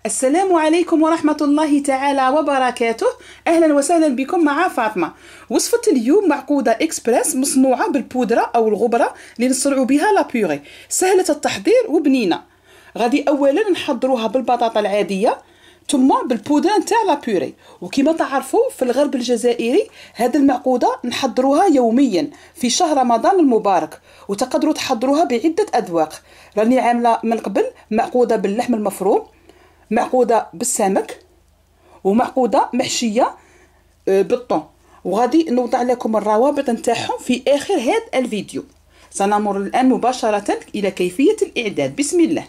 السلام عليكم ورحمة الله تعالى وبركاته. أهلا وسهلا بكم مع فاطمة. وصفة اليوم معقودة إكسبريس مصنوعة بالبودرة أو الغبرة اللي نصنعوا بها لابيوري، سهلة التحضير وبنينة. غادي أولا نحضروها بالبطاطا العادية ثم بالبودرة نتاع لابيوري. وكما تعرفوا في الغرب الجزائري هذه المعقودة نحضروها يوميا في شهر رمضان المبارك، وتقدروا تحضروها بعدة أذواق. راني عاملة من قبل معقودة باللحم المفروم، معقودة بالسمك، ومعقودة محشية بالطون. وغادي نوضع لكم الروابط نتاعهم في آخر هذا الفيديو. سنمر الآن مباشرة إلى كيفية الإعداد. بسم الله.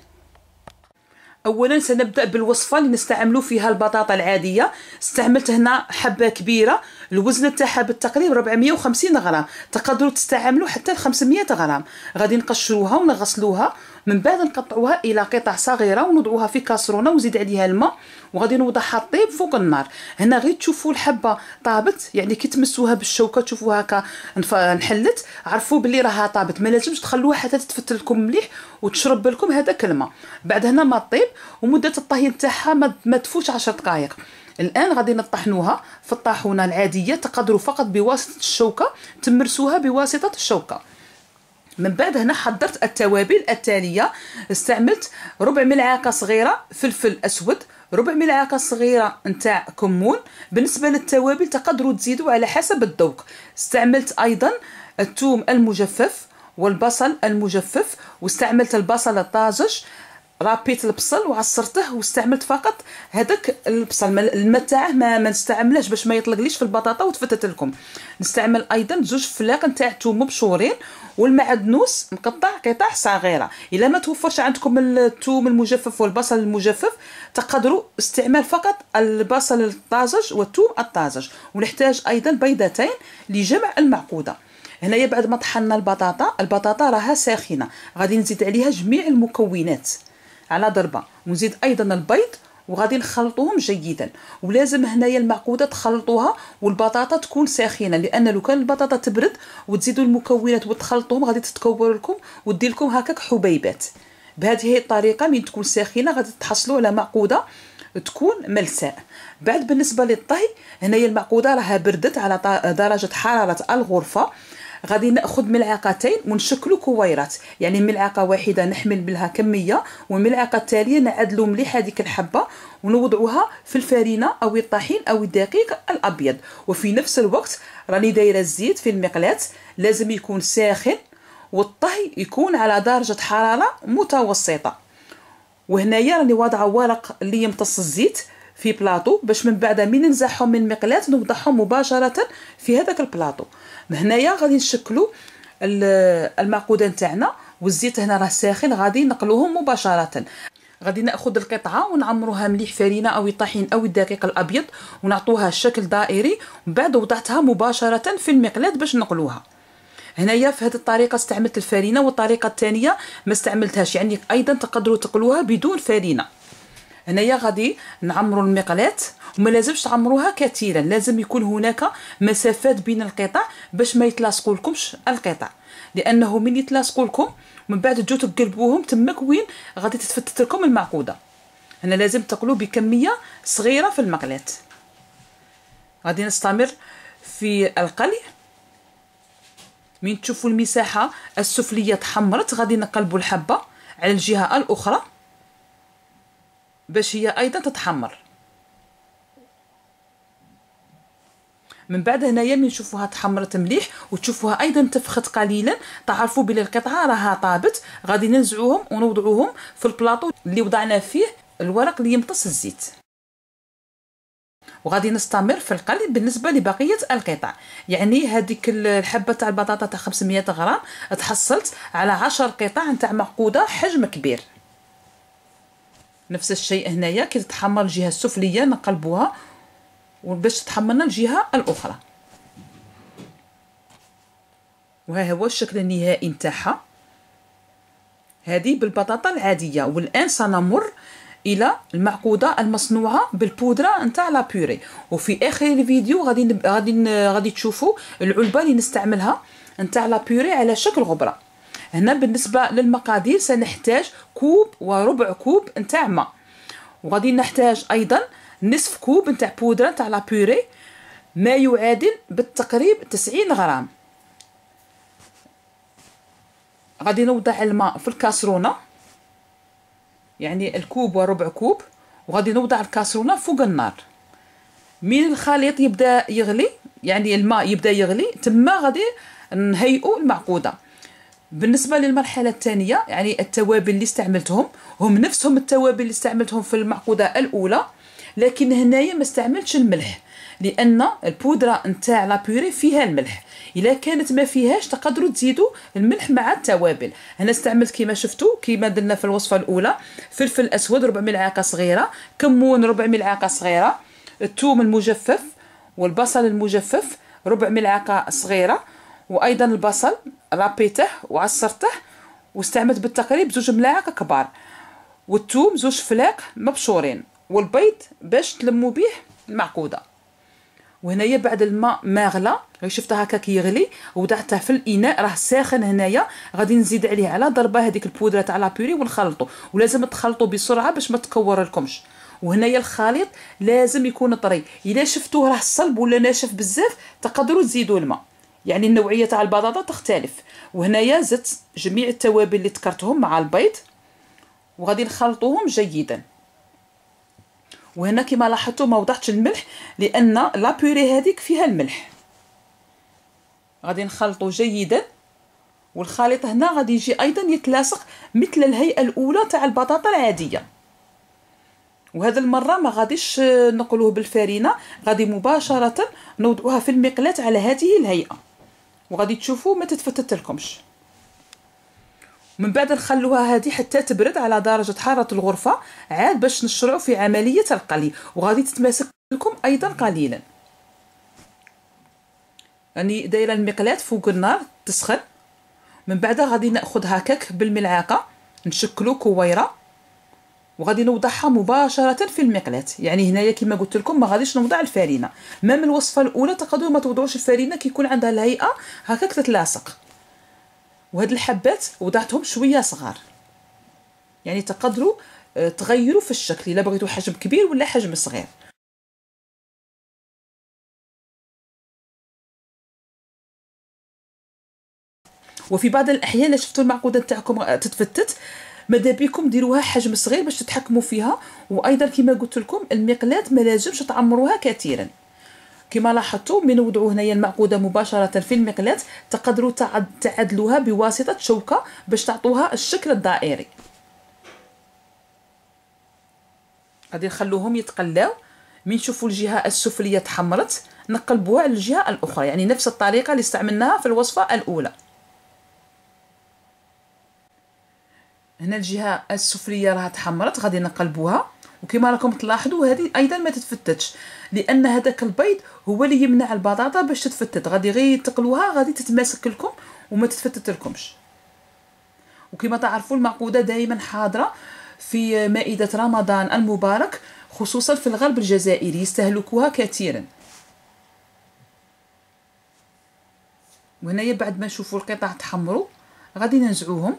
اولا سنبدا بالوصفه اللي نستعملوا فيها البطاطا العاديه. استعملت هنا حبه كبيره، الوزن تاعها بالتقريب 450 غرام، تقدروا تستعملوا حتى 500 غرام. غادي نقشروها ونغسلوها، من بعد نقطعوها الى قطع صغيره ونوضعوها في كاسرونه ونزيد عليها الماء، وغادي نوضعها طيب فوق النار. هنا غير تشوفوا الحبه طابت، يعني كي تمسوها بالشوكه تشوفوها هكا نحلت، عرفوا باللي راها طابت. ما لازمش تخلوها حتى تتفتل لكم مليح وتشرب لكم هذاك الماء. بعد هنا ما طيب ومده الطهي نتاعها ما تفوتش 10 دقائق. الان غادي نطحنوها في الطاحونه العاديه، تقدروا فقط بواسطه الشوكه تمرسوها بواسطه الشوكه. من بعد هنا حضرت التوابل التاليه. استعملت ربع ملعقه صغيره فلفل اسود، ربع ملعقه صغيره نتاع كمون. بالنسبه للتوابل تقدروا تزيدوا على حسب الذوق. استعملت ايضا الثوم المجفف والبصل المجفف، واستعملت البصل الطازج. رابيت البصل وعصرته واستعملت فقط هذاك البصل، الماء تاعه ما نستعملهش باش ما يطلقليش في البطاطا وتفتت لكم. نستعمل ايضا زوج فلاق نتاع ثوم مبشورين، والمعدنوس مقطع قطع صغيره. الا ما توفرش عندكم الثوم المجفف والبصل المجفف تقدروا استعمال فقط البصل الطازج والثوم الطازج. ونحتاج ايضا بيضتين لجمع المعقوده. هنايا بعد ما طحنا البطاطا راها ساخنه، غادي نزيد عليها جميع المكونات على ضربه، ونزيد ايضا البيض وغادي نخلطوهم جيدا. ولازم هنايا المعقوده تخلطوها والبطاطا تكون ساخنه، لان لو كان البطاطا تبرد وتزيدوا المكونات وتخلطوهم غادي تتكور لكم ودير لكم هكاك حبيبات. بهذه الطريقه من تكون ساخنه غادي تحصلوا على معقوده تكون ملساء. بعد بالنسبه للطهي، هنايا المعقوده راها بردت على درجه حراره الغرفه. غادي ناخذ ملعقتين ونشكلوا كويرات، يعني ملعقه واحده نحمل بها كميه، والملعقه التاليه نعدلوا مليح هذيك الحبه ونوضعوها في الفرينه او الطحين او الدقيق الابيض. وفي نفس الوقت راني دايره الزيت في المقلاة، لازم يكون ساخن والطهي يكون على درجه حراره متوسطه. وهنايا راني واضعه ورق اللي يمتص الزيت في بلاطو، باش من بعد من ننزعهم من المقلاة نوضعهم مباشره في هذاك البلاطو. هنايا غادي نشكلوا المعقوده نتاعنا، والزيت هنا راه ساخن، غادي نقلوهم مباشره. غادي ناخذ القطعه ونعمروها مليح فرينه او الطحين او الدقيق الابيض ونعطوها شكل دائري، ومن بعد وضعتها مباشره في المقلاة باش نقلوها. هنايا في هذه الطريقه استعملت الفرينه، والطريقه الثانيه ما استعملتهاش، يعني ايضا تقدروا تقلوها بدون فرينه. هنايا غادي نعمروا المقلاة، وما لازمش تعمروها كثيرا، لازم يكون هناك مسافات بين القطع باش ما يتلاصقوا لكمش القطع، لانه من يتلاصقوا لكم من بعد تجوا تقلبوهم تماك وين غادي تتفتت لكم المعقوده. هنا لازم تقلوا بكميه صغيره في المقلاة. غادي نستمر في القلي. من تشوفوا المساحه السفليه تحمرت غادي نقلبوا الحبه على الجهه الاخرى باش هي ايضا تتحمر. من بعد هنايا من نشوفوها تحمرت مليح وتشوفوها ايضا تفخت قليلا، تعرفوا بلي القطعه راها طابت. غادي ننزعوهم ونوضعوهم في البلاطو اللي وضعنا فيه الورق اللي يمتص الزيت. وغادي نستمر في القلي بالنسبه لبقيه القطع. يعني هذيك الحبه تاع البطاطا تاع 500 غرام تحصلت على 10 قطع نتاع معقوده حجم كبير. نفس الشيء هنايا كي تتحمر الجهه السفليه نقلبوها وباش تحمرنا الجهه الاخرى. وها هو الشكل النهائي نتاعها، هذه بالبطاطا العاديه. والان سنمر الى المعقوده المصنوعه بالبودره نتاع لابيوري. وفي اخر الفيديو غادي تشوفوا العلبه اللي نستعملها نتاع لابيوري على شكل غبره. هنا بالنسبه للمقادير سنحتاج كوب وربع كوب نتاع ماء، وغادي نحتاج ايضا نصف كوب نتاع بودره نتاع لا بوري، ما يعادل بالتقريب 90 غرام. غادي نوضع الماء في الكاسرونه، يعني الكوب وربع كوب، وغادي نوضع الكاسرونه فوق النار. من الخليط يبدا يغلي، يعني الماء يبدا يغلي، تما غادي نهيئوا المعقوده. بالنسبه للمرحله الثانيه، يعني التوابل اللي استعملتهم هم نفسهم التوابل اللي استعملتهم في المعقوده الاولى، لكن هنايا ما استعملتش الملح، لان البودره نتاع لا بوري فيها الملح. الا كانت ما فيهاش تقدروا تزيدوا الملح مع التوابل. هنا استعملت كما شفتوا كما درنا في الوصفه الاولى، فلفل اسود ربع ملعقه صغيره، كمون ربع ملعقه صغيره، الثوم المجفف والبصل المجفف ربع ملعقه صغيره، وايضا البصل رابيته وعصرته واستعملت بالتقريب 2 ملاعق كبار، والثوم 2 فلاق مبشورين، والبيض باش تلموا به المعقوده. وهنايا بعد الماء ما غلى، شفتها هكا كيغلي، وضعته في الاناء راه ساخن. هنايا غادي نزيد عليه على ضربه هذيك البودره تاع لا بوري ونخلطوا، ولازم تخلطوا بسرعه باش ما تكور لكمش. وهنايا الخليط لازم يكون طري، الا شفتوه راه صلب ولا ناشف بزاف تقدروا تزيدوا الماء، يعني النوعيه تاع البطاطا تختلف. وهنايا زدت جميع التوابل اللي ذكرتهم مع البيض، وغادي نخلطوهم جيدا. وهنا كما لاحظتوا ما وضعتش الملح، لان لا بوري هذيك فيها الملح. غادي نخلطوا جيدا، والخليط هنا غادي يجي ايضا يتلاصق مثل الهيئه الاولى تاع البطاطا العاديه. وهذا المره ما غاديش نقلوه بالفرينه، غادي مباشره نوضعوها في المقلاة على هذه الهيئه، وغادي تشوفوا ما تتفتت لكمش. من بعد نخلوها هذه حتى تبرد على درجه حراره الغرفه، عاد باش نشرعوا في عمليه القلي، وغادي تتماسك لكم ايضا قليلا. راني دايره المقلاة فوق النار تسخن. من بعد غادي ناخذ هكاك بالملعقه نشكلوا كويره، وغادي نوضعها مباشره في المقلاة. يعني هنايا كما قلت لكم ما غاديش نوضع الفرينه، ما من الوصفه الاولى تقدروا ما توضعوش الفرينه كيكون عندها الهيئه هكاك تتلاصق. وهاد الحبات وضعتهم شويه صغار، يعني تقدروا تغيروا في الشكل الا بغيتوا حجم كبير ولا حجم صغير. وفي بعض الاحيان الا شفتوا المعقوده تاعكم تتفتت، ماذا بكم ديروها حجم صغير باش تتحكموا فيها. وايضا كما قلت لكم المقلاة ما لازمش تعمروها كثيرا. كما لاحظتوا من وضعوا هنايا المعقوده مباشره في المقلاة تقدروا تعدلوها بواسطه شوكه باش تعطوها الشكل الدائري. غادي نخلوهم يتقلاو، من نشوفوا الجهه السفليه تحمرت نقلبوها على الجهه الاخرى، يعني نفس الطريقه اللي استعملناها في الوصفه الاولى. هنا الجهه السفليه راها تحمرت، غادي نقلبوها. وكما راكم تلاحظوا هذه ايضا ما تتفتتش، لان هذاك البيض هو اللي يمنع البطاطا باش تتفتت. غادي غير تقلوها غادي تتماسك لكم وما تتفتت لكمش. وكما تعرفوا المعقوده دائما حاضره في مائده رمضان المبارك، خصوصا في الغرب الجزائري يستهلكوها كثيرا. وهنايا بعد ما نشوفوا القطع تحمروا غادي ننزعوهم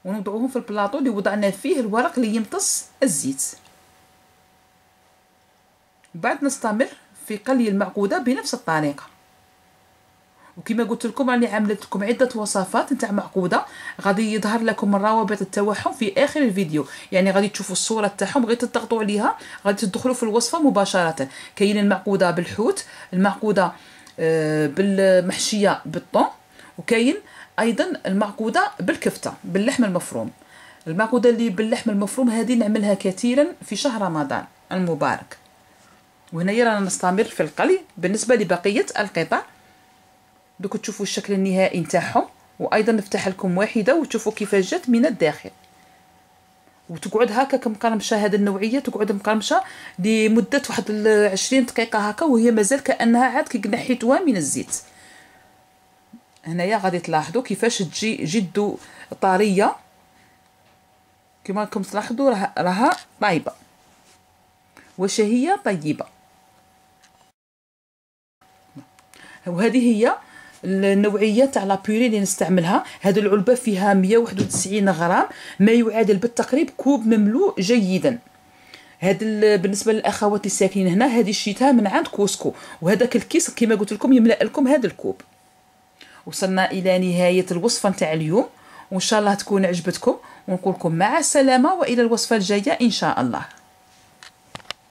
ونوضعوهم في البلاطو اللي وضعنا فيه الورق اللي يمتص الزيت. بعد نستمر في قلي المعقوده بنفس الطريقه. وكما قلت لكم راني عملت لكم عده وصفات نتاع معقوده، غادي يظهر لكم الروابط تاعهم في اخر الفيديو، يعني غادي تشوفوا الصوره تاعهم، غير تضغطوا عليها غادي تدخلوا في الوصفه مباشره. كاين المعقوده بالحوت، المعقوده بالمحشيه بالطون، وكاين ايضا المعقوده بالكفته باللحم المفروم. المعقوده اللي باللحم المفروم هذه نعملها كثيرا في شهر رمضان المبارك. وهنايا رانا نستمر في القلي بالنسبه لبقيه القطع. دوك تشوفوا الشكل النهائي نتاعهم، وايضا نفتح لكم واحده وتشوفوا كيفاش جات من الداخل. وتقعد هكا مقرمشه، هذه النوعيه تقعد مقرمشه لمده واحد 20 دقيقه هكا، وهي مازال كانها عاد كي نحيتوها من الزيت. هنايا غادي تلاحظوا كيفاش تجي جد طريه، كما راكم تلاحظوا راها طايبه وشهيه طيبه. وهذه هي النوعيه تاع لابوري اللي نستعملها. هذه العلبه فيها 191 غرام، ما يعادل بالتقريب كوب مملوء جيدا. هذا بالنسبه للاخوات اللي ساكنين هنا، هذه شريتها من عند كوسكو، وهذاك الكيس كما قلت لكم يملا لكم هذا الكوب. وصلنا الى نهايه الوصفه نتاع اليوم، وان شاء الله تكون عجبتكم، ونقول لكم مع السلامه والى الوصفه الجايه ان شاء الله.